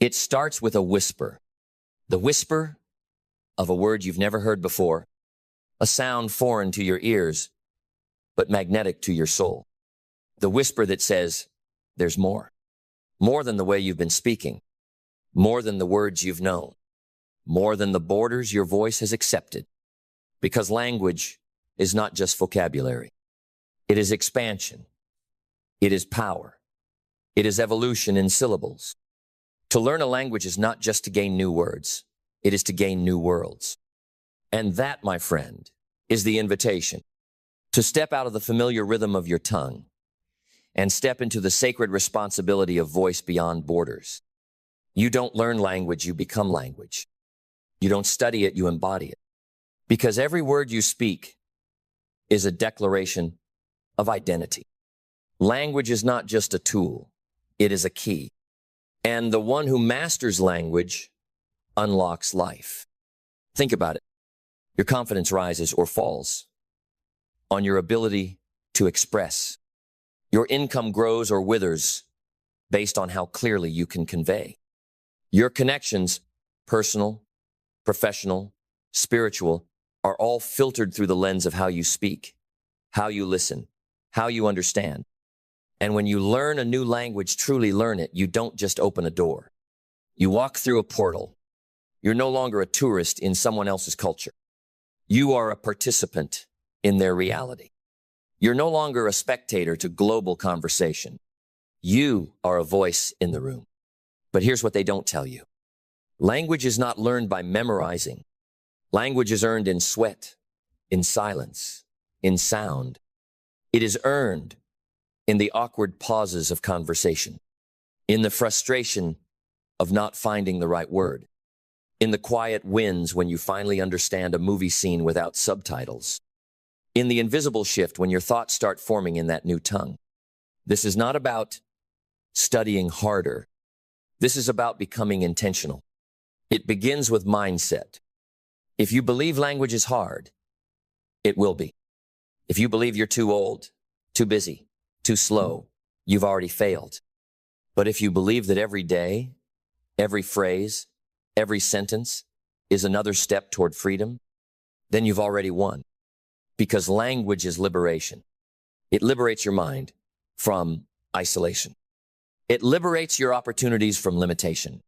It starts with a whisper. The whisper of a word you've never heard before, a sound foreign to your ears, but magnetic to your soul. The whisper that says, there's more. More than the way you've been speaking. More than the words you've known. More than the borders your voice has accepted. Because language is not just vocabulary. It is expansion. It is power. It is evolution in syllables. To learn a language is not just to gain new words. It is to gain new worlds. And that, my friend, is the invitation. To step out of the familiar rhythm of your tongue and step into the sacred responsibility of voice beyond borders. You don't learn language, you become language. You don't study it, you embody it. Because every word you speak is a declaration of identity. Language is not just a tool, it is a key. And the one who masters language unlocks life. Think about it. Your confidence rises or falls on your ability to express. Your income grows or withers based on how clearly you can convey. Your connections, personal, professional, spiritual, are all filtered through the lens of how you speak, how you listen, how you understand. And when you learn a new language, truly learn it, you don't just open a door. You walk through a portal. You're no longer a tourist in someone else's culture. You are a participant in their reality. You're no longer a spectator to global conversation. You are a voice in the room. But here's what they don't tell you. Language is not learned by memorizing. Language is earned in sweat, in silence, in sound. It is earned in the awkward pauses of conversation, in the frustration of not finding the right word, in the quiet wins when you finally understand a movie scene without subtitles, in the invisible shift when your thoughts start forming in that new tongue. This is not about studying harder. This is about becoming intentional. It begins with mindset. If you believe language is hard, it will be. If you believe you're too old, too busy, too slow, you've already failed. But if you believe that every day, every phrase, every sentence is another step toward freedom, then you've already won. Because language is liberation. It liberates your mind from isolation. It liberates your opportunities from limitation.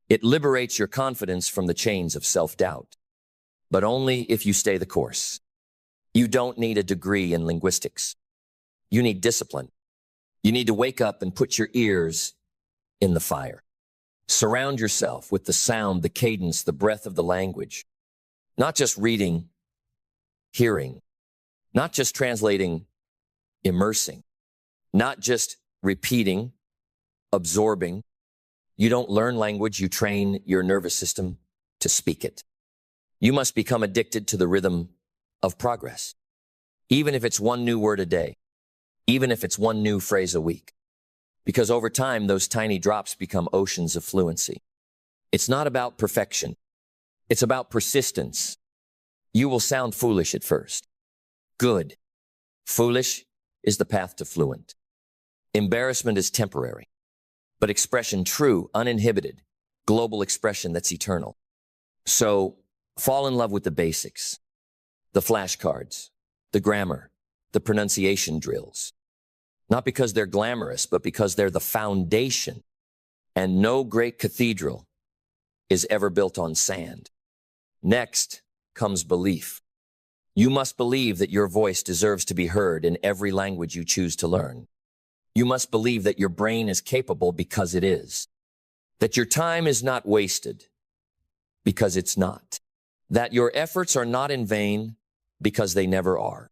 It liberates your confidence from the chains of self-doubt. But only if you stay the course. You don't need a degree in linguistics. You need discipline. You need to wake up and put your ears in the fire. Surround yourself with the sound, the cadence, the breath of the language. Not just reading, hearing. Not just translating, immersing. Not just repeating, absorbing. You don't learn language, you train your nervous system to speak it. You must become addicted to the rhythm of progress. Even if it's one new word a day. Even if it's one new phrase a week. Because over time, those tiny drops become oceans of fluency. It's not about perfection. It's about persistence. You will sound foolish at first. Good. Foolish is the path to fluent. Embarrassment is temporary. But expression, true, uninhibited, global expression that's eternal. So, fall in love with the basics. The flashcards, the grammar, the pronunciation drills. Not because they're glamorous, but because they're the foundation. And no great cathedral is ever built on sand. Next comes belief. You must believe that your voice deserves to be heard in every language you choose to learn. You must believe that your brain is capable because it is. That your time is not wasted because it's not. That your efforts are not in vain because they never are.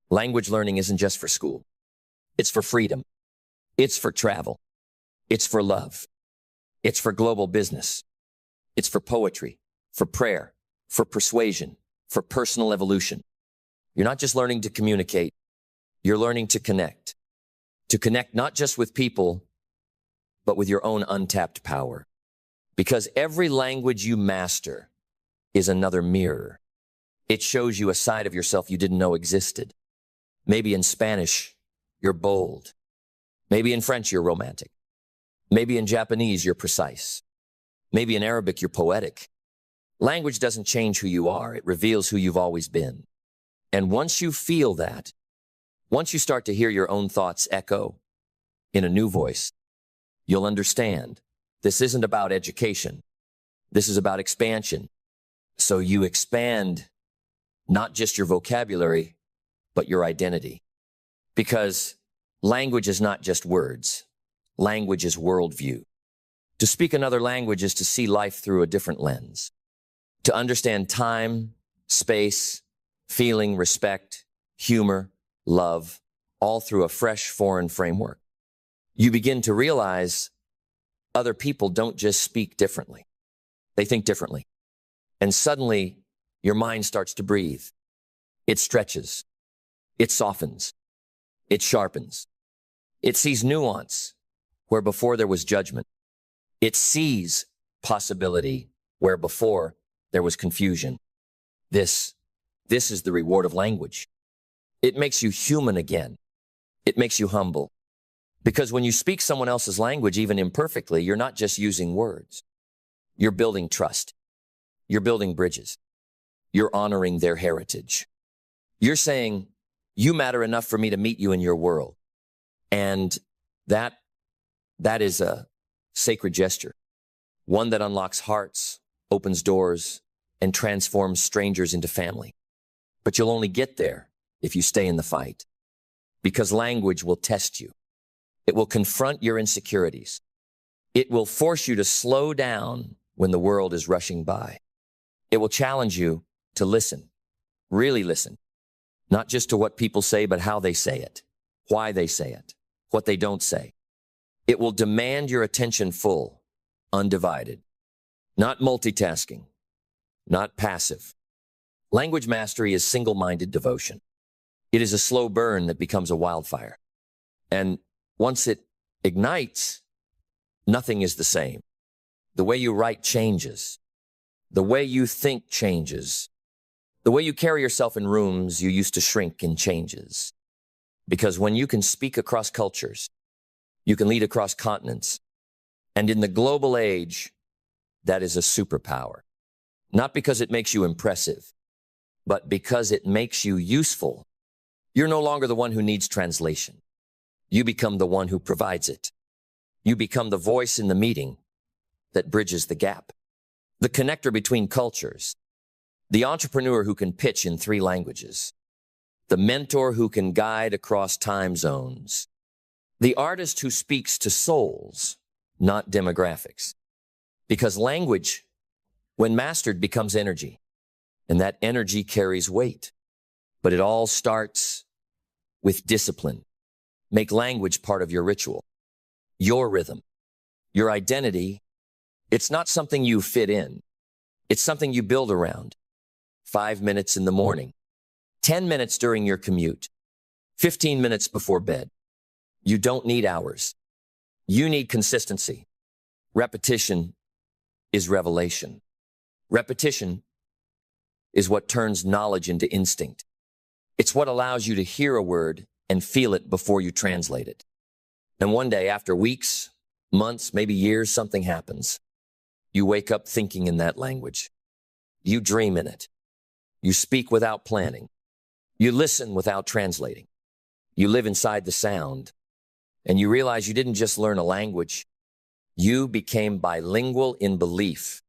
Language learning isn't just for school. It's for freedom. It's for travel. It's for love. It's for global business. It's for poetry, for prayer, for persuasion, for personal evolution. You're not just learning to communicate. You're learning to connect. To connect not just with people, but with your own untapped power. Because every language you master is another mirror. It shows you a side of yourself you didn't know existed. Maybe in Spanish, you're bold. Maybe in French, you're romantic. Maybe in Japanese, you're precise. Maybe in Arabic, you're poetic. Language doesn't change who you are. It reveals who you've always been. And once you feel that, once you start to hear your own thoughts echo in a new voice, you'll understand this isn't about education. This is about expansion. So you expand not just your vocabulary, but your identity. Because language is not just words. Language is worldview. To speak another language is to see life through a different lens. To understand time, space, feeling, respect, humor, love, all through a fresh foreign framework. You begin to realize other people don't just speak differently. They think differently. And suddenly, your mind starts to breathe. It stretches. It softens. It sharpens. It sees nuance where before there was judgment. It sees possibility where before there was confusion. This is the reward of language. It makes you human again. It makes you humble. Because when you speak someone else's language, even imperfectly, you're not just using words. You're building trust. You're building bridges. You're honoring their heritage. You're saying, you matter enough for me to meet you in your world. And that is a sacred gesture, one that unlocks hearts, opens doors, and transforms strangers into family. But you'll only get there if you stay in the fight, because language will test you. It will confront your insecurities. It will force you to slow down when the world is rushing by. It will challenge you to listen, really listen, not just to what people say, but how they say it, why they say it, what they don't say. It will demand your attention full, undivided, not multitasking, not passive. Language mastery is single-minded devotion. It is a slow burn that becomes a wildfire. And once it ignites, nothing is the same. The way you write changes. The way you think changes. The way you carry yourself in rooms you used to shrink in changes. Because when you can speak across cultures, you can lead across continents. And in the global age, that is a superpower. Not because it makes you impressive, but because it makes you useful. You're no longer the one who needs translation. You become the one who provides it. You become the voice in the meeting that bridges the gap. The connector between cultures. The entrepreneur who can pitch in 3 languages. The mentor who can guide across time zones. The artist who speaks to souls, not demographics. Because language, when mastered, becomes energy. And that energy carries weight. But it all starts with discipline. Make language part of your ritual, your rhythm, your identity. It's not something you fit in. It's something you build around. 5 minutes in the morning, 10 minutes during your commute, 15 minutes before bed. You don't need hours. You need consistency. Repetition is revelation. Repetition is what turns knowledge into instinct. It's what allows you to hear a word and feel it before you translate it. And one day, after weeks, months, maybe years, something happens. You wake up thinking in that language. You dream in it. You speak without planning. You listen without translating. You live inside the sound. And you realize you didn't just learn a language. You became bilingual in belief.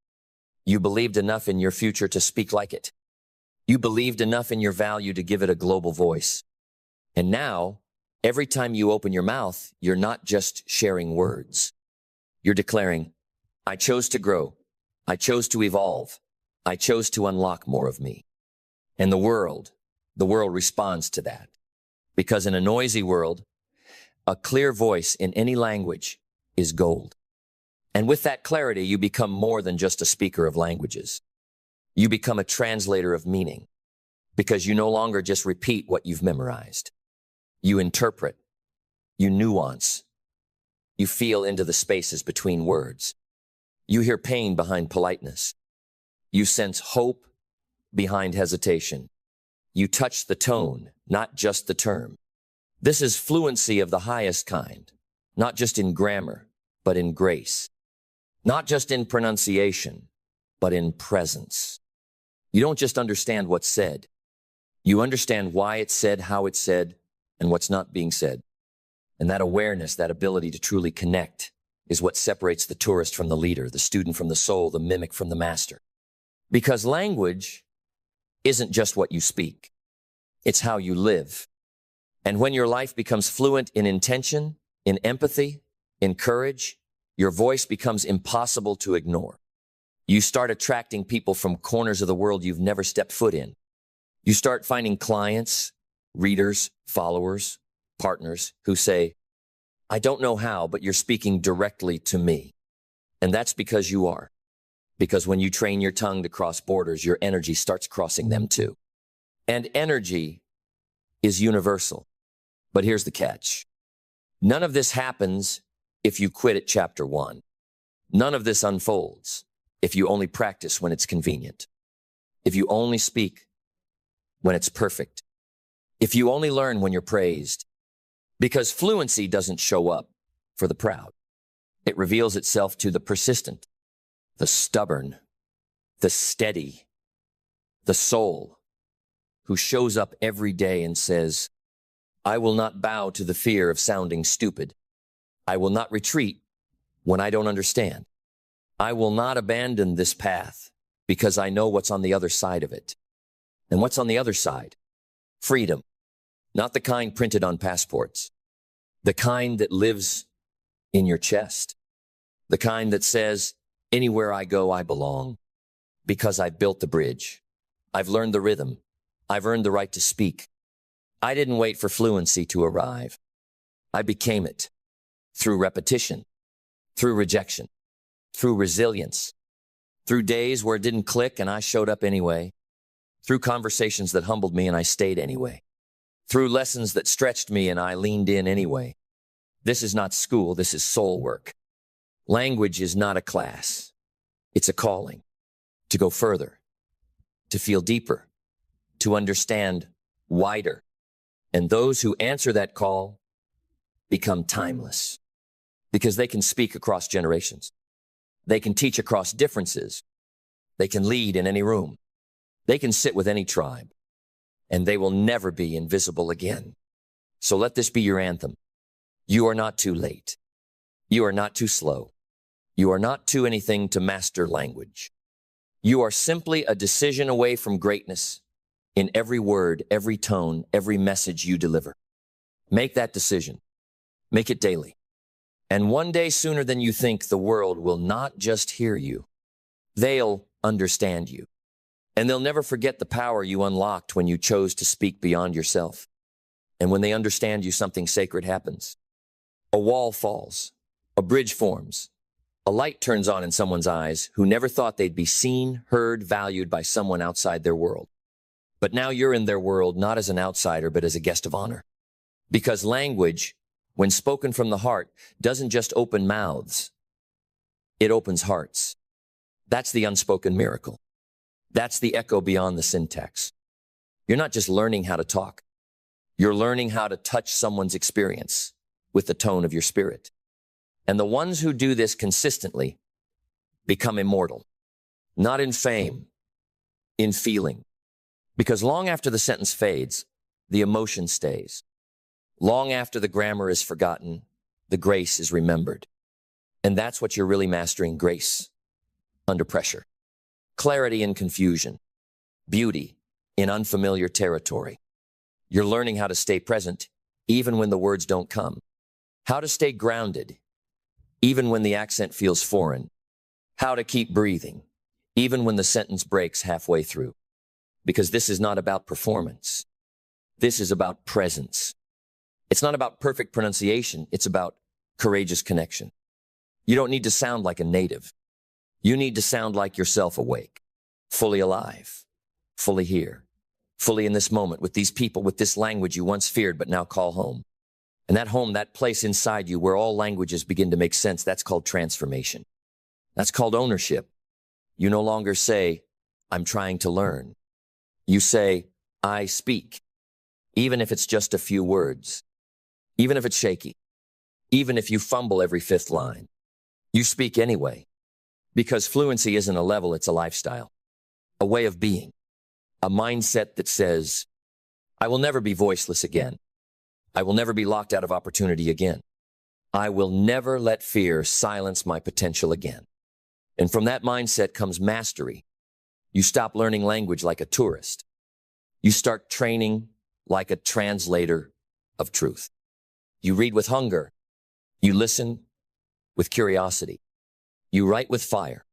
You believed enough in your future to speak like it. You believed enough in your value to give it a global voice. And now, every time you open your mouth, you're not just sharing words. You're declaring, I chose to grow. I chose to evolve. I chose to unlock more of me. And the world responds to that. Because in a noisy world, a clear voice in any language is gold. And with that clarity, you become more than just a speaker of languages. You become a translator of meaning. Because you no longer just repeat what you've memorized. You interpret. You nuance. You feel into the spaces between words. You hear pain behind politeness. You sense hope behind hesitation. You touch the tone, not just the term. This is fluency of the highest kind, not just in grammar, but in grace. not just in pronunciation, but in presence. You don't just understand what's said. You understand why it's said, how it's said, and what's not being said. And that awareness, that ability to truly connect is what separates the tourist from the leader, the student from the soul, the mimic from the master. Because language isn't just what you speak. It's how you live. And when your life becomes fluent in intention, in empathy, in courage, your voice becomes impossible to ignore. You start attracting people from corners of the world you've never stepped foot in. You start finding clients, readers, followers, partners who say, I don't know how, but you're speaking directly to me. And that's because you are. Because when you train your tongue to cross borders, your energy starts crossing them too. And energy is universal. But here's the catch. None of this happens if you quit at chapter 1. None of this unfolds if you only practice when it's convenient. If you only speak when it's perfect. If you only learn when you're praised. Because fluency doesn't show up for the proud. It reveals itself to the persistent, the stubborn, the steady, the soul who shows up every day and says, I will not bow to the fear of sounding stupid. I will not retreat when I don't understand. I will not abandon this path because I know what's on the other side of it. And what's on the other side? Freedom. Not the kind printed on passports. The kind that lives in your chest. The kind that says, anywhere I go, I belong. Because I built the bridge. I've learned the rhythm. I've earned the right to speak. I didn't wait for fluency to arrive. I became it. Through repetition. Through rejection. Through resilience. Through days where it didn't click and I showed up anyway. Through conversations that humbled me and I stayed anyway. Through lessons that stretched me and I leaned in anyway. This is not school, this is soul work. Language is not a class. It's a calling. To go further. To feel deeper. To understand wider. And those who answer that call become timeless. Because they can speak across generations. They can teach across differences. They can lead in any room. They can sit with any tribe. And they will never be invisible again. So let this be your anthem. You are not too late. You are not too slow. You are not too anything to master language. You are simply a decision away from greatness in every word, every tone, every message you deliver. Make that decision. Make it daily. And one day sooner than you think, the world will not just hear you. They'll understand you. And they'll never forget the power you unlocked when you chose to speak beyond yourself. And when they understand you, something sacred happens. A wall falls. A bridge forms. A light turns on in someone's eyes who never thought they'd be seen, heard, valued by someone outside their world. But now you're in their world not as an outsider, but as a guest of honor. Because language, when spoken from the heart, doesn't just open mouths. It opens hearts. That's the unspoken miracle. That's the echo beyond the syntax. You're not just learning how to talk. You're learning how to touch someone's experience with the tone of your spirit. And the ones who do this consistently become immortal. Not in fame, in feeling. Because long after the sentence fades, the emotion stays. Long after the grammar is forgotten, the grace is remembered. And that's what you're really mastering, grace under pressure. Clarity in confusion. Beauty in unfamiliar territory. You're learning how to stay present even when the words don't come. How to stay grounded even when the accent feels foreign. How to keep breathing even when the sentence breaks halfway through. Because this is not about performance. This is about presence. It's not about perfect pronunciation. It's about courageous connection. You don't need to sound like a native. You need to sound like yourself, awake, fully alive, fully here, fully in this moment with these people, with this language you once feared but now call home. And that home, that place inside you where all languages begin to make sense, that's called transformation. That's called ownership. You no longer say, I'm trying to learn. You say, I speak, even if it's just a few words, even if it's shaky, even if you fumble every fifth line. You speak anyway. Because fluency isn't a level, it's a lifestyle, a way of being, a mindset that says, I will never be voiceless again. I will never be locked out of opportunity again. I will never let fear silence my potential again. And from that mindset comes mastery. You stop learning language like a tourist. You start training like a translator of truth. You read with hunger. You listen with curiosity. You write with fire.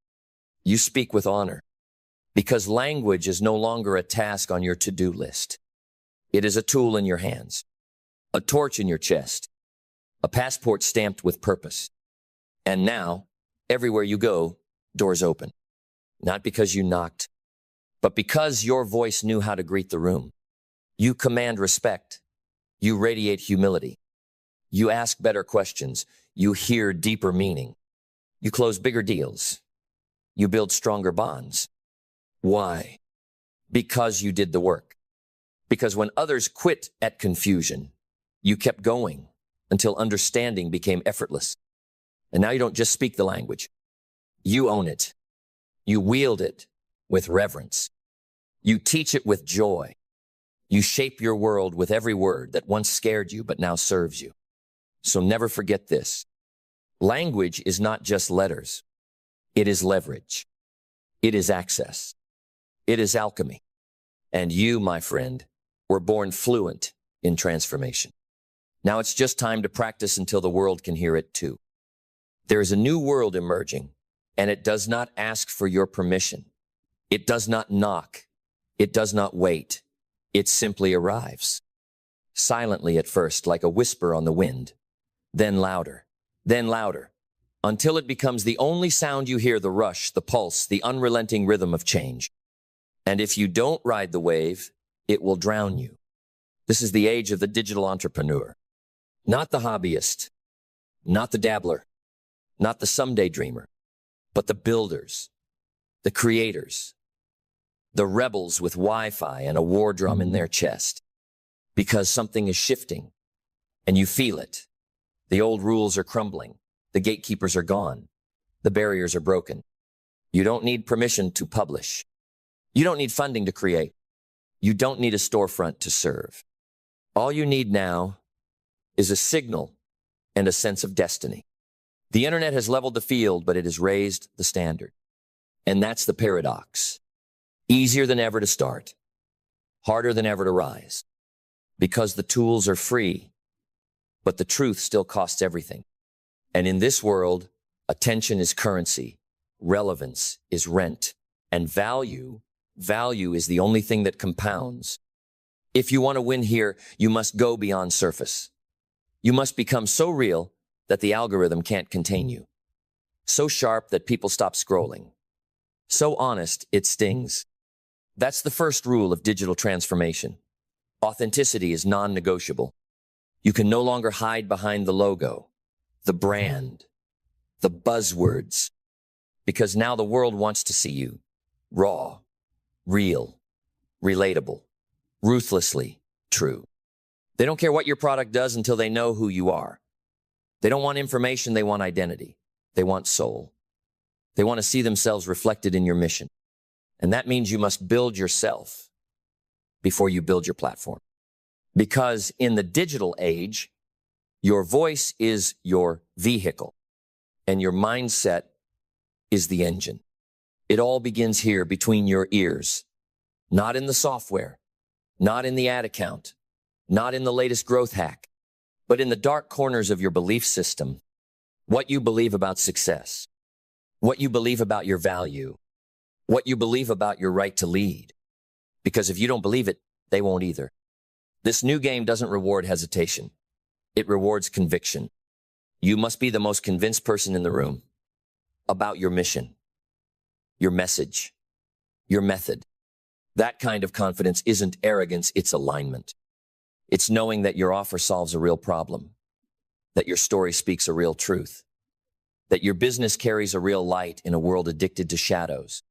You speak with honor. Because language is no longer a task on your to-do list. It is a tool in your hands, a torch in your chest, a passport stamped with purpose. And now, everywhere you go, doors open. Not because you knocked, but because your voice knew how to greet the room. You command respect. You radiate humility. You ask better questions. You hear deeper meaning. You close bigger deals. You build stronger bonds. Why? Because you did the work. Because when others quit at confusion, you kept going until understanding became effortless. And now you don't just speak the language. You own it. You wield it with reverence. You teach it with joy. You shape your world with every word that once scared you but now serves you. So never forget this. Language is not just letters. It is leverage. It is access. It is alchemy. And you, my friend, were born fluent in transformation. Now it's just time to practice until the world can hear it too. There is a new world emerging, and it does not ask for your permission. It does not knock. It does not wait. It simply arrives. Silently at first, like a whisper on the wind, then louder, until it becomes the only sound you hear, the rush, the pulse, the unrelenting rhythm of change. And if you don't ride the wave, it will drown you. This is the age of the digital entrepreneur. Not the hobbyist, not the dabbler, not the someday dreamer, but the builders, the creators, the rebels with Wi-Fi and a war drum in their chest. Because something is shifting, and you feel it. The old rules are crumbling. The gatekeepers are gone. The barriers are broken. You don't need permission to publish. You don't need funding to create. You don't need a storefront to serve. All you need now is a signal and a sense of destiny. The internet has leveled the field, but it has raised the standard. And that's the paradox. Easier than ever to start, harder than ever to rise. Because the tools are free, but the truth still costs everything. And in this world, attention is currency, relevance is rent, and value is the only thing that compounds. If you want to win here, you must go beyond surface. You must become so real that the algorithm can't contain you. So sharp that people stop scrolling. So honest, it stings. That's the first rule of digital transformation. Authenticity is non-negotiable. You can no longer hide behind the logo, the brand, the buzzwords, because now the world wants to see you raw, real, relatable, ruthlessly true. They don't care what your product does until they know who you are. They don't want information, they want identity. They want soul. They want to see themselves reflected in your mission. And that means you must build yourself before you build your platform. Because in the digital age, your voice is your vehicle and your mindset is the engine. It all begins here between your ears, not in the software, not in the ad account, not in the latest growth hack, but in the dark corners of your belief system, what you believe about success, what you believe about your value, what you believe about your right to lead. Because if you don't believe it, they won't either. This new game doesn't reward hesitation. It rewards conviction. You must be the most convinced person in the room about your mission, your message, your method. That kind of confidence isn't arrogance, it's alignment. It's knowing that your offer solves a real problem, that your story speaks a real truth, that your business carries a real light in a world addicted to shadows.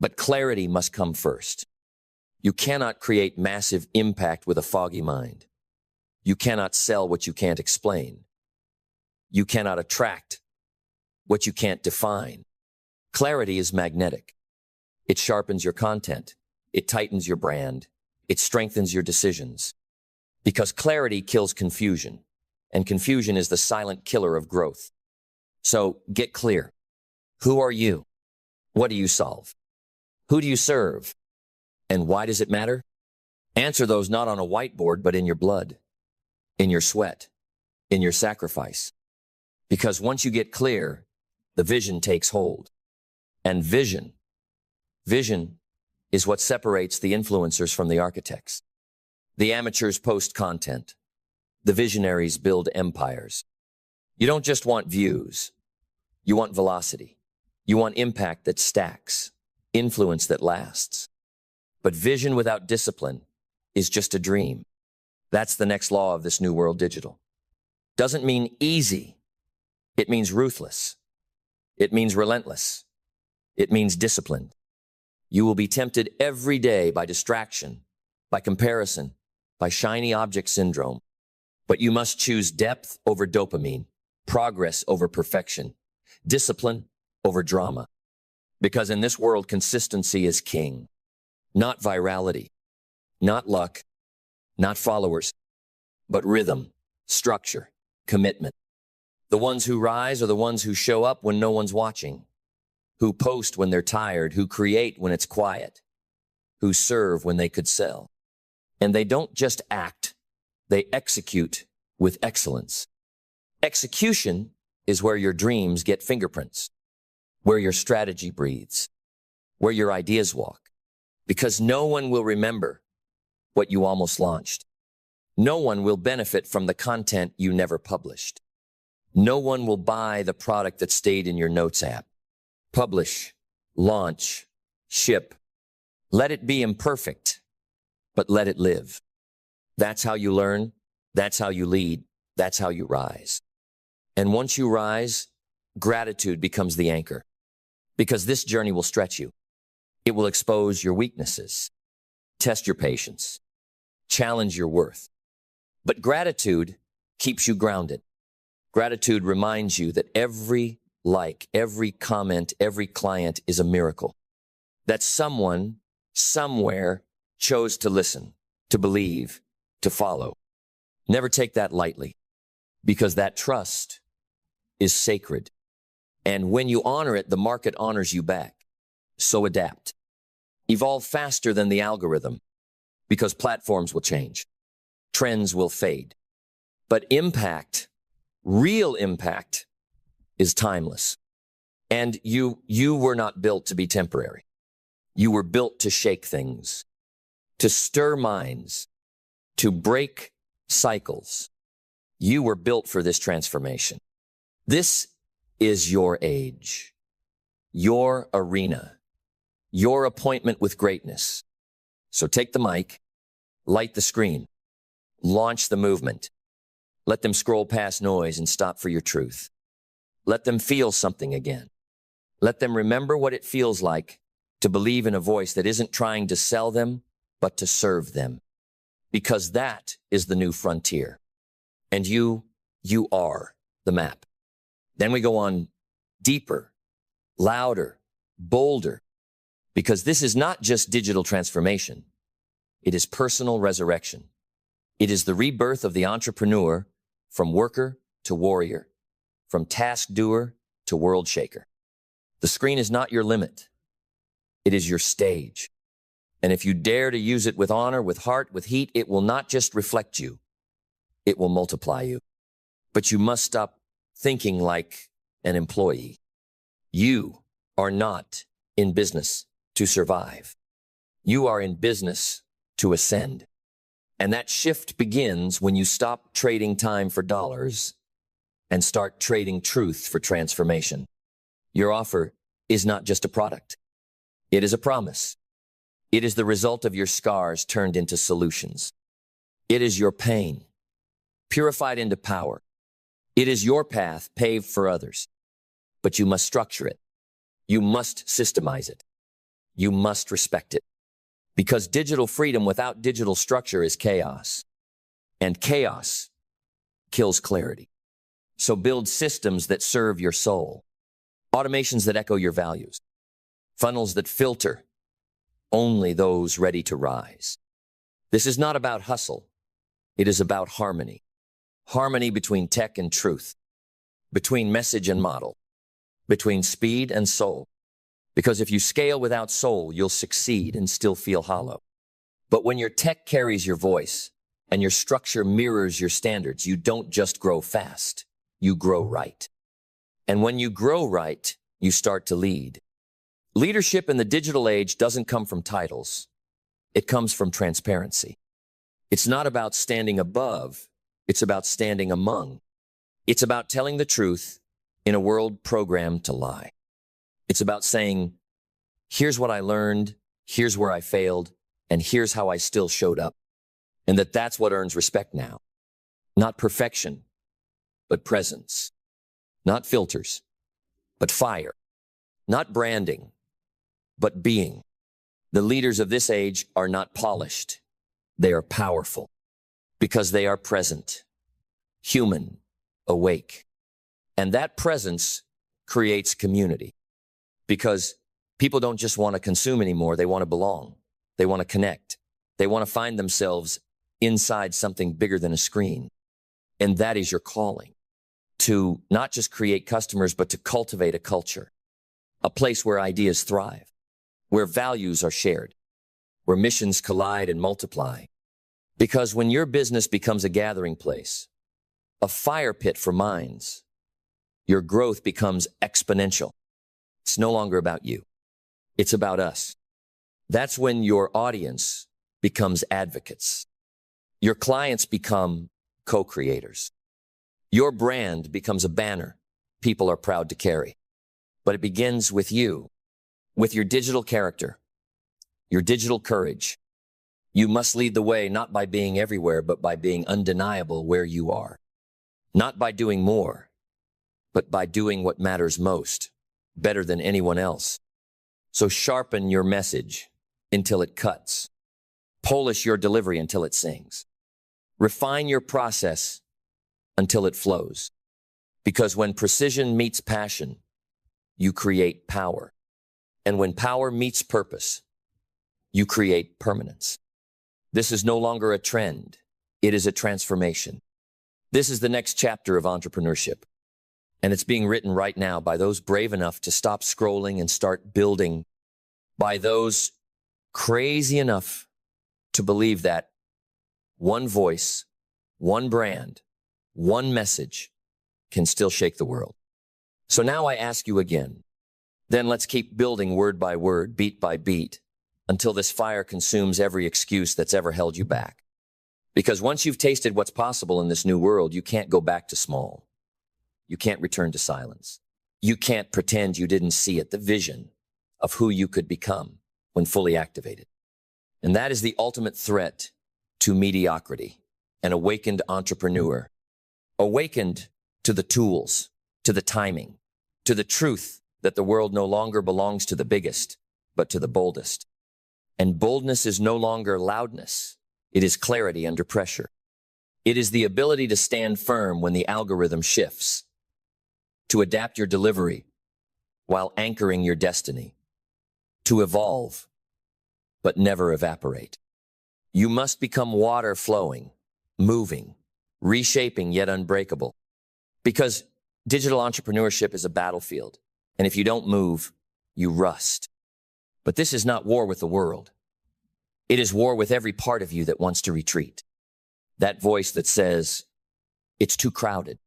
But clarity must come first. You cannot create massive impact with a foggy mind. You cannot sell what you can't explain. You cannot attract what you can't define. Clarity is magnetic. It sharpens your content. It tightens your brand. It strengthens your decisions. Because clarity kills confusion, and confusion is the silent killer of growth. So get clear. Who are you? What do you solve? Who do you serve? And why does it matter? Answer those not on a whiteboard, but in your blood, in your sweat, in your sacrifice. Because once you get clear, the vision takes hold. And vision is what separates the influencers from the architects. The amateurs post content. The visionaries build empires. You don't just want views. You want velocity. You want impact that stacks, influence that lasts. But vision without discipline is just a dream. That's the next law of this new world digital. Doesn't mean easy. It means ruthless. It means relentless. It means disciplined. You will be tempted every day by distraction, by comparison, by shiny object syndrome. But you must choose depth over dopamine, progress over perfection, discipline over drama. Because in this world, consistency is king. Not virality, not luck, not followers, but rhythm, structure, commitment. The ones who rise are the ones who show up when no one's watching, who post when they're tired, who create when it's quiet, who serve when they could sell. And they don't just act, they execute with excellence. Execution is where your dreams get fingerprints, where your strategy breathes, where your ideas walk. Because no one will remember what you almost launched. No one will benefit from the content you never published. No one will buy the product that stayed in your notes app. Publish, launch, ship. Let it be imperfect, but let it live. That's how you learn. That's how you lead. That's how you rise. And once you rise, gratitude becomes the anchor. Because this journey will stretch you. It will expose your weaknesses, test your patience, challenge your worth. But gratitude keeps you grounded. Gratitude reminds you that every like, every comment, every client is a miracle. That someone, somewhere, chose to listen, to believe, to follow. Never take that lightly, because that trust is sacred. And when you honor it, the market honors you back. So adapt. Evolve faster than the algorithm, because platforms will change. Trends will fade. But impact, real impact, is timeless. And you were not built to be temporary. You were built to shake things, to stir minds, to break cycles. You were built for this transformation. This is your age, your arena, your appointment with greatness. So take the mic, light the screen, launch the movement. Let them scroll past noise and stop for your truth. Let them feel something again. Let them remember what it feels like to believe in a voice that isn't trying to sell them, but to serve them. Because that is the new frontier. And you are the map. Then we go on deeper, louder, bolder, because this is not just digital transformation. It is personal resurrection. It is the rebirth of the entrepreneur from worker to warrior, from task doer to world shaker. The screen is not your limit. It is your stage. And if you dare to use it with honor, with heart, with heat, it will not just reflect you. It will multiply you. But you must stop thinking like an employee. You are not in business to survive. You are in business to ascend. And that shift begins when you stop trading time for dollars and start trading truth for transformation. Your offer is not just a product. It is a promise. It is the result of your scars turned into solutions. It is your pain purified into power. It is your path paved for others. But you must structure it. You must systemize it. You must respect it. Because digital freedom without digital structure is chaos. And chaos kills clarity. So build systems that serve your soul. automations that echo your values, funnels that filter only those ready to rise. This is not about hustle. It is about harmony. Harmony between tech and truth, between message and model, between speed and soul. Because if you scale without soul, you'll succeed and still feel hollow. But when your tech carries your voice and your structure mirrors your standards, you don't just grow fast, you grow right. And when you grow right, you start to lead. Leadership in the digital age doesn't come from titles. It comes from transparency. It's not about standing above. It's about standing among. It's about telling the truth in a world programmed to lie. It's about saying, here's what I learned, here's where I failed, and here's how I still showed up. And that's what earns respect now. Not perfection, but presence. Not filters, but fire. Not branding, but being. The leaders of this age are not polished. They are powerful because they are present, human, awake. And that presence creates community because people don't just want to consume anymore. They want to belong. They want to connect. They want to find themselves inside something bigger than a screen. And that is your calling, to not just create customers, but to cultivate a culture, a place where ideas thrive, where values are shared, where missions collide and multiply. Because when your business becomes a gathering place, a fire pit for minds, your growth becomes exponential. It's no longer about you. It's about us. That's when your audience becomes advocates. Your clients become co-creators. Your brand becomes a banner people are proud to carry. But it begins with you, with your digital character, your digital courage. You must lead the way not by being everywhere, but by being undeniable where you are. Not by doing more, but by doing what matters most, better than anyone else. So sharpen your message until it cuts. Polish your delivery until it sings. Refine your process until it flows. Because when precision meets passion, you create power. And when power meets purpose, you create permanence. This is no longer a trend. It is a transformation. This is the next chapter of entrepreneurship. And it's being written right now by those brave enough to stop scrolling and start building, by those crazy enough to believe that one voice, one brand, one message can still shake the world. So now I ask you again, then let's keep building word by word, beat by beat, until this fire consumes every excuse that's ever held you back. Because once you've tasted what's possible in this new world, you can't go back to small. You can't return to silence. You can't pretend you didn't see it, the vision of who you could become when fully activated. And that is the ultimate threat to mediocrity, an awakened entrepreneur, awakened to the tools, to the timing, to the truth that the world no longer belongs to the biggest, but to the boldest. And boldness is no longer loudness. It is clarity under pressure. It is the ability to stand firm when the algorithm shifts, to adapt your delivery while anchoring your destiny, to evolve, but never evaporate. You must become water flowing, moving, reshaping yet unbreakable. Because digital entrepreneurship is a battlefield, and if you don't move, you rust. But this is not war with the world. It is war with every part of you that wants to retreat. That voice that says, it's too crowded.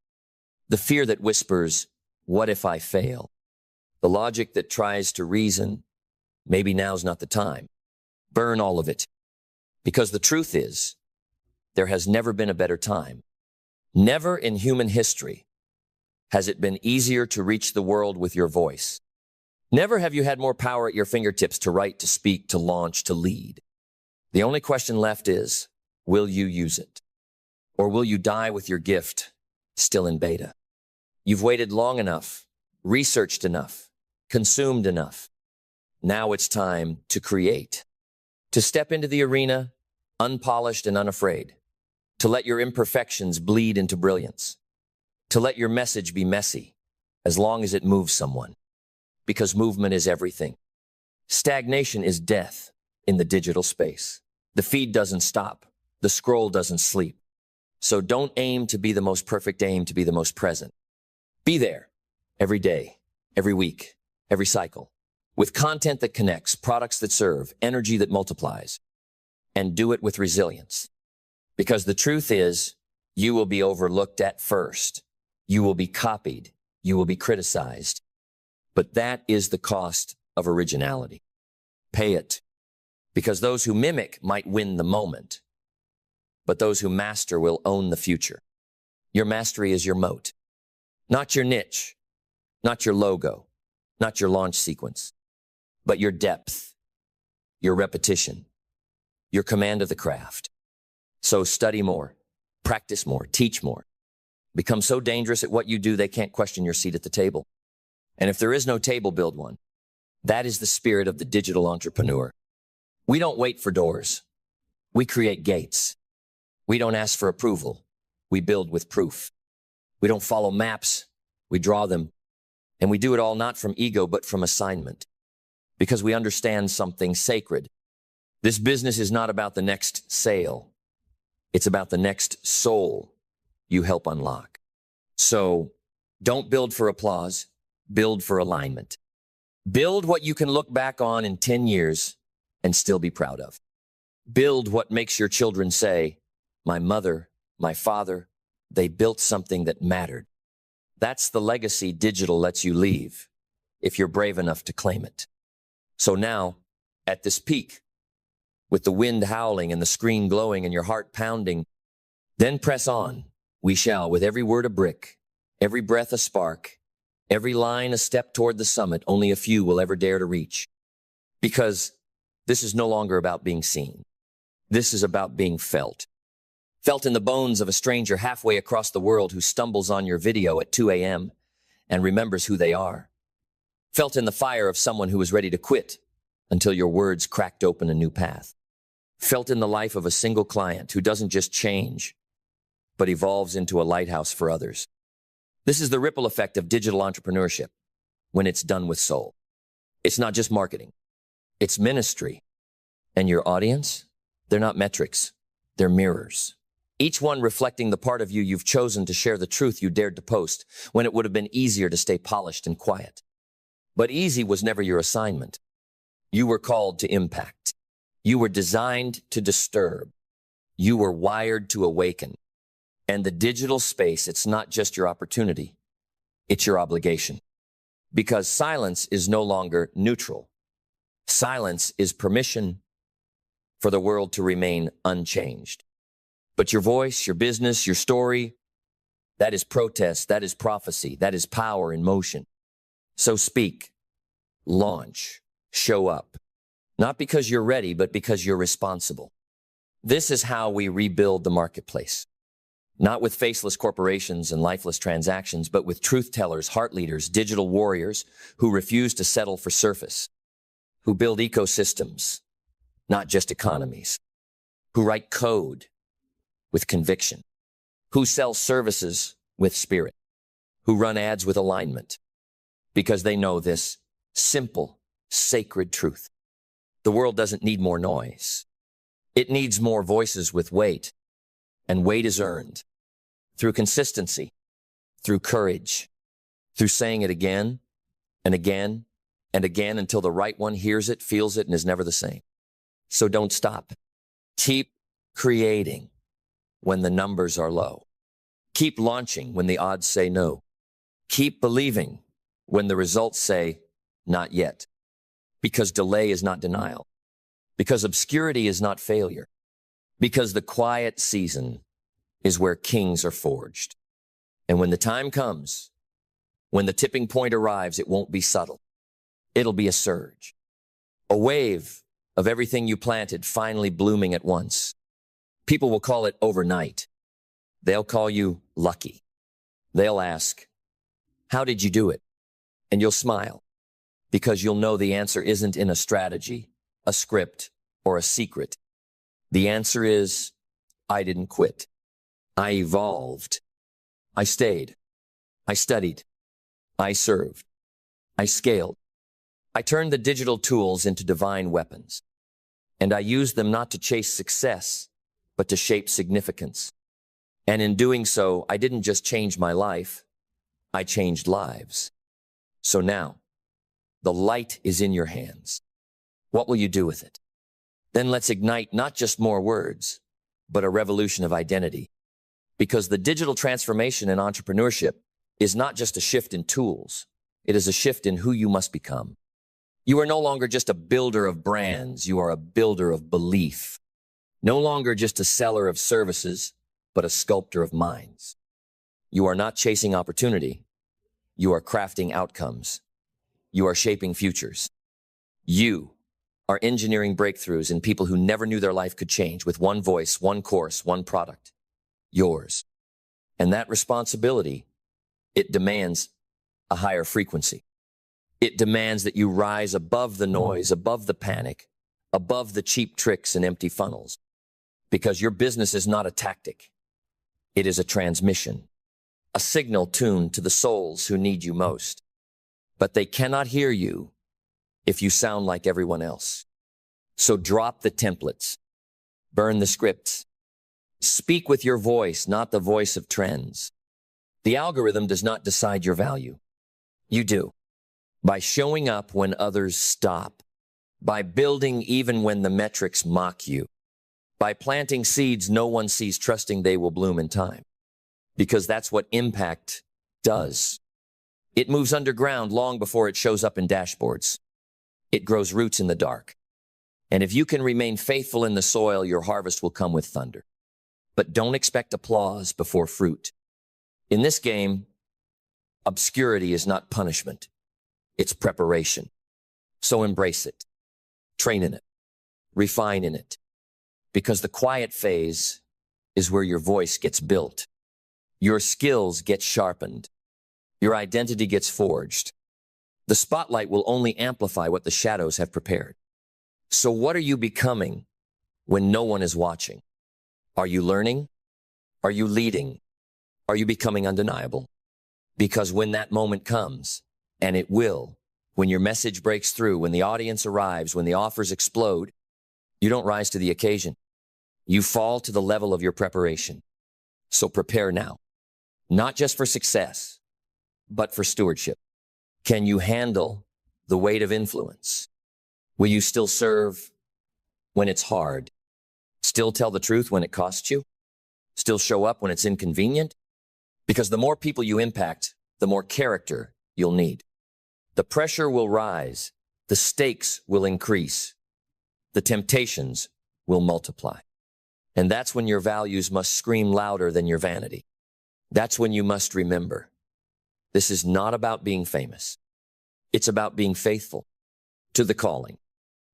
The fear that whispers, what if I fail? The logic that tries to reason, maybe now's not the time. Burn all of it. Because the truth is, there has never been a better time. Never in human history has it been easier to reach the world with your voice. Never have you had more power at your fingertips to write, to speak, to launch, to lead. The only question left is, will you use it? Or will you die with your gift still in beta? You've waited long enough, researched enough, consumed enough. Now it's time to create, to step into the arena, unpolished and unafraid, to let your imperfections bleed into brilliance, to let your message be messy, as long as it moves someone. because movement is everything. Stagnation is death in the digital space. The feed doesn't stop. The scroll doesn't sleep. So don't aim to be the most perfect, aim to be the most present. Be there every day, every week, every cycle, with content that connects, products that serve, energy that multiplies, and do it with resilience. Because the truth is, you will be overlooked at first. You will be copied. You will be criticized. But that is the cost of originality. Pay it. Because those who mimic might win the moment, but those who master will own the future. Your mastery is your moat. Not your niche, not your logo, not your launch sequence, but your depth, your repetition, your command of the craft. So study more, practice more, teach more. Become so dangerous at what you do they can't question your seat at the table. And if there is no table, build one. That is the spirit of the digital entrepreneur. We don't wait for doors. We create gates. We don't ask for approval. We build with proof. We don't follow maps. We draw them. And we do it all not from ego, but from assignment. Because we understand something sacred. This business is not about the next sale. It's about the next soul you help unlock. So don't build for applause. Build for alignment. Build what you can look back on in 10 years and still be proud of. Build what makes your children say, my mother, my father, they built something that mattered. That's the legacy digital lets you leave, if you're brave enough to claim it. So now, at this peak, with the wind howling and the screen glowing and your heart pounding, then press on. We shall, with every word a brick, every breath a spark, every line a step toward the summit only a few will ever dare to reach. Because this is no longer about being seen. This is about being felt. Felt in the bones of a stranger halfway across the world who stumbles on your video at 2 a.m. and remembers who they are. Felt in the fire of someone who was ready to quit until your words cracked open a new path. Felt in the life of a single client who doesn't just change, but evolves into a lighthouse for others. This is the ripple effect of digital entrepreneurship when it's done with soul. It's not just marketing. It's ministry. And your audience? They're not metrics. They're mirrors. Each one reflecting the part of you you've chosen to share the truth you dared to post when it would have been easier to stay polished and quiet. But easy was never your assignment. You were called to impact. You were designed to disturb. You were wired to awaken. And the digital space, it's not just your opportunity. It's your obligation. Because silence is no longer neutral. Silence is permission for the world to remain unchanged. But your voice, your business, your story, that is protest, that is prophecy, that is power in motion. So speak, launch, show up. Not because you're ready, but because you're responsible. This is how we rebuild the marketplace. Not with faceless corporations and lifeless transactions, but with truth tellers, heart leaders, digital warriors who refuse to settle for surface, who build ecosystems, not just economies, who write code with conviction, who sell services with spirit, who run ads with alignment, because they know this simple, sacred truth. The world doesn't need more noise. It needs more voices with weight, and weight is earned through consistency, through courage, through saying it again and again and again until the right one hears it, feels it, and is never the same. So don't stop. Keep creating when the numbers are low. Keep launching when the odds say no. Keep believing when the results say not yet. Because delay is not denial. Because obscurity is not failure. Because the quiet season is where kings are forged. And when the time comes, when the tipping point arrives, it won't be subtle. It'll be a surge. A wave of everything you planted finally blooming at once. People will call it overnight. They'll call you lucky. They'll ask, how did you do it? And you'll smile because you'll know the answer isn't in a strategy, a script, or a secret. The answer is, I didn't quit. I evolved. I stayed. I studied. I served. I scaled. I turned the digital tools into divine weapons, and I used them not to chase success, but to shape significance. And in doing so, I didn't just change my life, I changed lives. So now, the light is in your hands. What will you do with it? Then let's ignite not just more words, but a revolution of identity. Because the digital transformation in entrepreneurship is not just a shift in tools, it is a shift in who you must become. You are no longer just a builder of brands, you are a builder of belief. No longer just a seller of services, but a sculptor of minds. You are not chasing opportunity, you are crafting outcomes. You are shaping futures. You are engineering breakthroughs in people who never knew their life could change with one voice, one course, one product. Yours. And that responsibility, it demands a higher frequency. It demands that you rise above the noise, above the panic, above the cheap tricks and empty funnels. Because your business is not a tactic. It is a transmission, a signal tuned to the souls who need you most. But they cannot hear you if you sound like everyone else. So drop the templates, burn the scripts, speak with your voice, not the voice of trends. The algorithm does not decide your value. You do. By showing up when others stop, by building even when the metrics mock you, by planting seeds no one sees, trusting they will bloom in time. Because that's what impact does. It moves underground long before it shows up in dashboards. It grows roots in the dark. And if you can remain faithful in the soil, your harvest will come with thunder. But don't expect applause before fruit. In this game, obscurity is not punishment. It's preparation. So embrace it. Train in it. Refine in it. Because the quiet phase is where your voice gets built. Your skills get sharpened. Your identity gets forged. The spotlight will only amplify what the shadows have prepared. So what are you becoming when no one is watching? Are you learning? Are you leading? Are you becoming undeniable? Because when that moment comes, and it will, when your message breaks through, when the audience arrives, when the offers explode, you don't rise to the occasion. You fall to the level of your preparation. So prepare now, not just for success, but for stewardship. Can you handle the weight of influence? Will you still serve when it's hard? Still tell the truth when it costs you? Still show up when it's inconvenient? Because the more people you impact, the more character you'll need. The pressure will rise. The stakes will increase. The temptations will multiply. And that's when your values must scream louder than your vanity. That's when you must remember, this is not about being famous. It's about being faithful to the calling,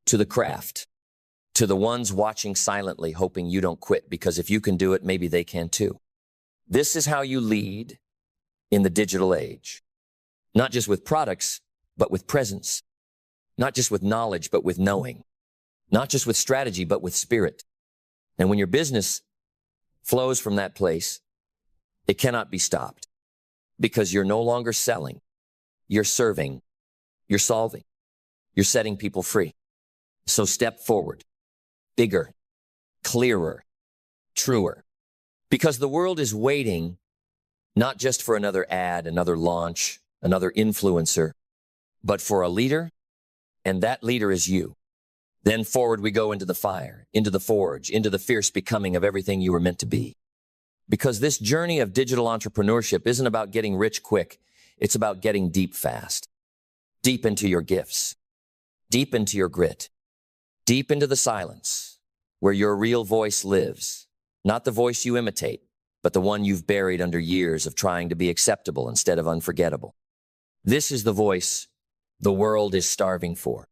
to the craft, to the ones watching silently, hoping you don't quit, because if you can do it, maybe they can too. This is how you lead in the digital age. Not just with products, but with presence. Not just with knowledge, but with knowing. Not just with strategy, but with spirit. And when your business flows from that place, it cannot be stopped. Because you're no longer selling. You're serving. You're solving. You're setting people free. So step forward. Bigger. Clearer. Truer. Because the world is waiting not just for another ad, another launch, another influencer, but for a leader, and that leader is you. Then forward we go into the fire, into the forge, into the fierce becoming of everything you were meant to be. Because this journey of digital entrepreneurship isn't about getting rich quick. It's about getting deep fast. Deep into your gifts. Deep into your grit. Deep into the silence where your real voice lives. Not the voice you imitate, but the one you've buried under years of trying to be acceptable instead of unforgettable. This is the voice the world is starving for.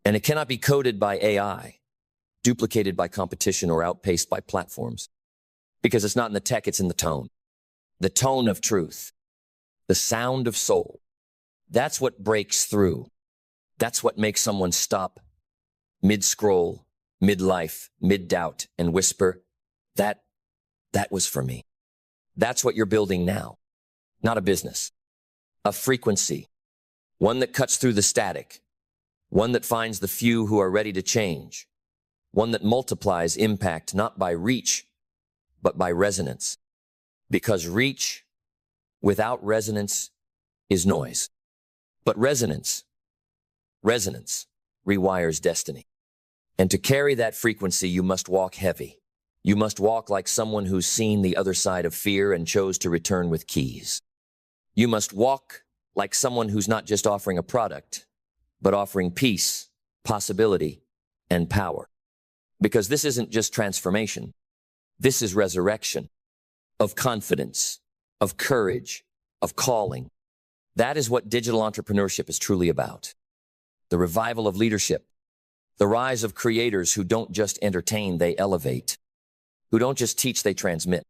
And it cannot be coded by AI, duplicated by competition, or outpaced by platforms. Because it's not in the tech, it's in the tone. The tone of truth. The sound of soul. That's what breaks through. That's what makes someone stop mid-scroll, mid-life, mid-doubt, and whisper, that was for me. That's what you're building now. Not a business. A frequency. One that cuts through the static. one that finds the few who are ready to change, one that multiplies impact not by reach, but by resonance. Because reach without resonance is noise. But resonance rewires destiny. And to carry that frequency, you must walk heavy. You must walk like someone who's seen the other side of fear and chose to return with keys. You must walk like someone who's not just offering a product, but offering peace, possibility, and power. Because this isn't just transformation. This is resurrection of confidence, of courage, of calling. That is what digital entrepreneurship is truly about. The revival of leadership, the rise of creators who don't just entertain, they elevate, who don't just teach, they transmit,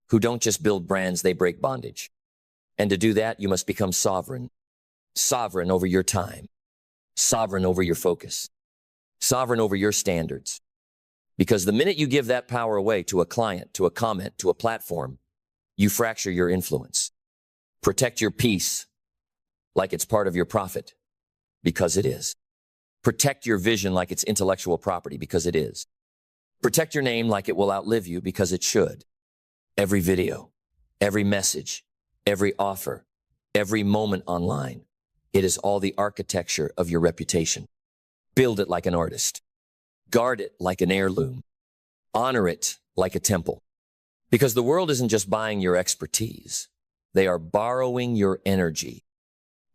who don't just build brands, they break bondage. And to do that, you must become sovereign. Sovereign over your time. Sovereign over your focus. Sovereign over your standards. Because the minute you give that power away to a client, to a comment, to a platform, you fracture your influence. Protect your peace like it's part of your profit, because it is. Protect your vision like it's intellectual property, because it is. Protect your name like it will outlive you, because it should. Every video, every message, every offer, every moment online, it is all the architecture of your reputation. Build it like an artist. Guard it like an heirloom. Honor it like a temple. Because the world isn't just buying your expertise. They are borrowing your energy.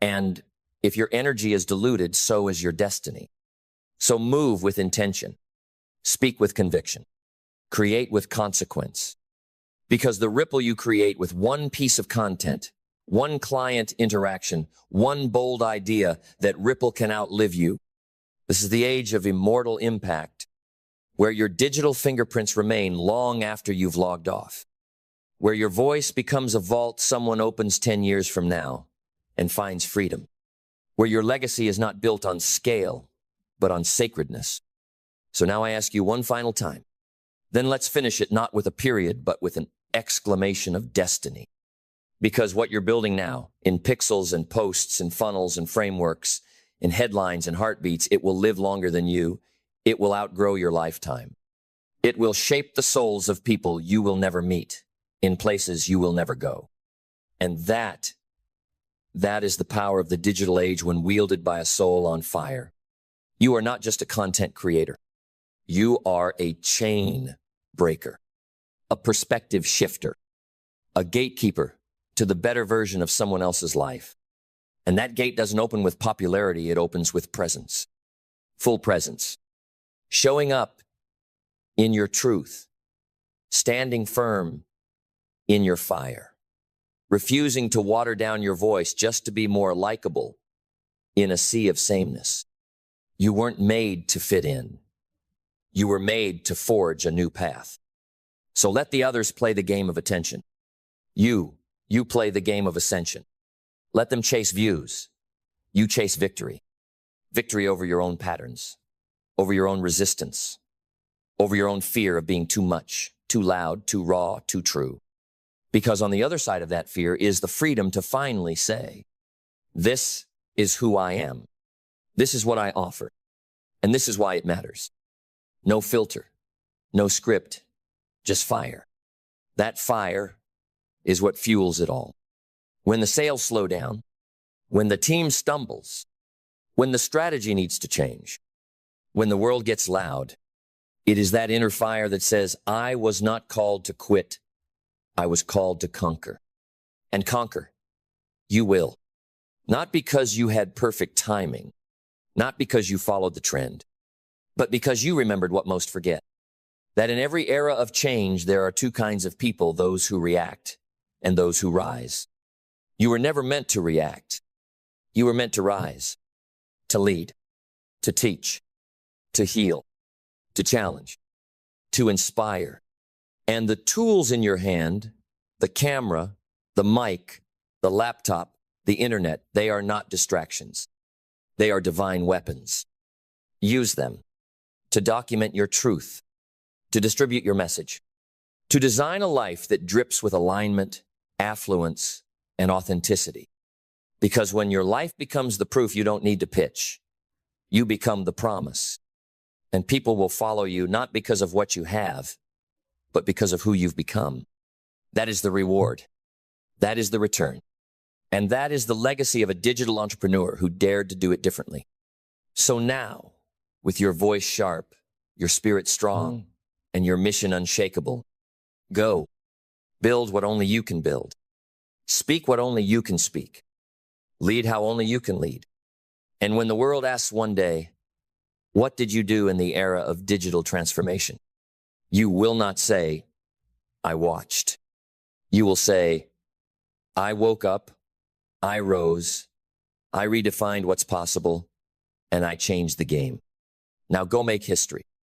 And if your energy is diluted, so is your destiny. So move with intention. Speak with conviction. Create with consequence. Because the ripple you create with one piece of content, one client interaction, one bold idea, that ripple can outlive you. This is the age of immortal impact, where your digital fingerprints remain long after you've logged off, where your voice becomes a vault someone opens 10 years from now and finds freedom, where your legacy is not built on scale, but on sacredness. So now I ask you one final time, then let's finish it not with a period, but with an exclamation of destiny. Because what you're building now, in pixels and posts and funnels and frameworks, in headlines and heartbeats, it will live longer than you. It will outgrow your lifetime. It will shape the souls of people you will never meet, in places you will never go. And that is the power of the digital age when wielded by a soul on fire. You are not just a content creator. You are a chain breaker, a perspective shifter, a gatekeeper to the better version of someone else's life. And that gate doesn't open with popularity, it opens with presence. Full presence. Showing up in your truth. Standing firm in your fire. Refusing to water down your voice just to be more likable in a sea of sameness. You weren't made to fit in. You were made to forge a new path. So let the others play the game of attention. You play the game of ascension. Let them chase views. You chase victory. Victory over your own patterns, over your own resistance, over your own fear of being too much, too loud, too raw, too true. Because on the other side of that fear is the freedom to finally say, this is who I am. This is what I offer. And this is why it matters. No filter, no script, just fire. That fire is what fuels it all. When the sales slow down, when the team stumbles, when the strategy needs to change, when the world gets loud, it is that inner fire that says, I was not called to quit. I was called to conquer. And conquer, you will. Not because you had perfect timing, not because you followed the trend, but because you remembered what most forget. That in every era of change, there are two kinds of people, those who react and those who rise. You were never meant to react. You were meant to rise, to lead, to teach, to heal, to challenge, to inspire. And the tools in your hand, the camera, the mic, the laptop, the internet, they are not distractions. They are divine weapons. Use them to document your truth, to distribute your message, to design a life that drips with alignment, affluence, and authenticity. Because when your life becomes the proof, you don't need to pitch. you become the promise. And people will follow you not because of what you have, but because of who you've become. That is the reward. That is the return. And that is the legacy of a digital entrepreneur who dared to do it differently. So now, with your voice sharp, your spirit strong, and your mission unshakable, go. Build what only you can build. Speak what only you can speak. Lead how only you can lead. And when the world asks one day, what did you do in the era of digital transformation? You will not say, I watched. You will say, I woke up, I rose, I redefined what's possible, and I changed the game. Now go make history.